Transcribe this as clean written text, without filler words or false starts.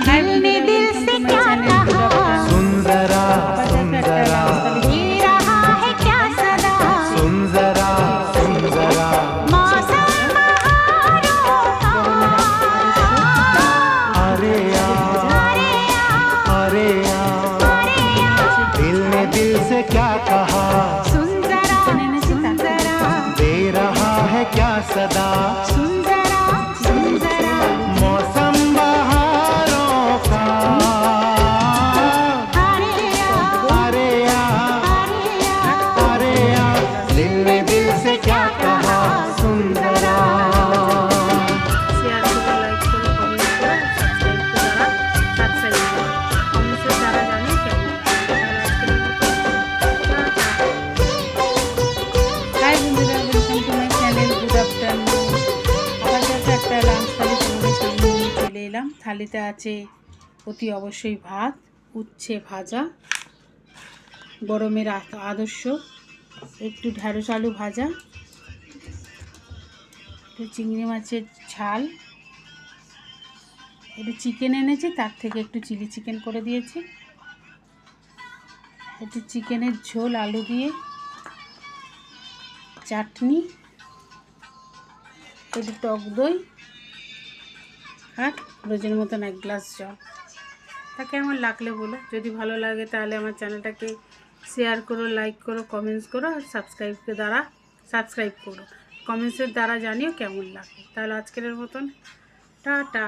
दिल ने दिल से क्या कहा, सुन जरा दे रहा है क्या सदा, सुन जरा मौसम बहारों का। अरे यार अरे यार, अरे यार अरे यार, दिल ने दिल से क्या कहा, सुन जरा, दे रहा है क्या सदा, सुन जरा, मौसम बहारों का। अरे यार, अरे यार अरे यार, अरे यार दिल ने दिल से क्या कहा, सुन जरा। শেয়ার করো, লাইক করো, কমেন্ট করো, সাবস্ক্রাইব করো, কমেন্টসের দ্বারা জানি কেমন। তাহলে আজকের মতো টাটা। হাই বন্ধুরা, welcome to my channel. Good afternoon. আবার যাতে একটা লাঞ্চ থালি তোমাদের সামনে নিয়ে চলে এলাম। থালিতে আছে অতি অবশ্যই ভাত, উচ্ছে ভাজা, গরমের আদর্শ, একটু ঢ্যাঁড়স আলু ভাজা, একটু চিংড়ি মাছের ঝাল, একটু চিকেন এনেছি, তার থেকে একটু চিলি চিকেন করে দিয়েছি, একটু চিকেনের ঝোল আলু দিয়ে, চাটনি, একটু টক দই, আর রোজের মতন এক গ্লাস জল। তা কেমন লাগলে বলো। যদি ভালো লাগে তাহলে আমার চ্যানেলটাকে শেয়ার করো, লাইক করো, কমেন্টস করো, আর সাবস্ক্রাইব করো। কমেন্টসের দ্বারা জানিও কেমন লাগে। তাহলে আজকের মতন টাটা।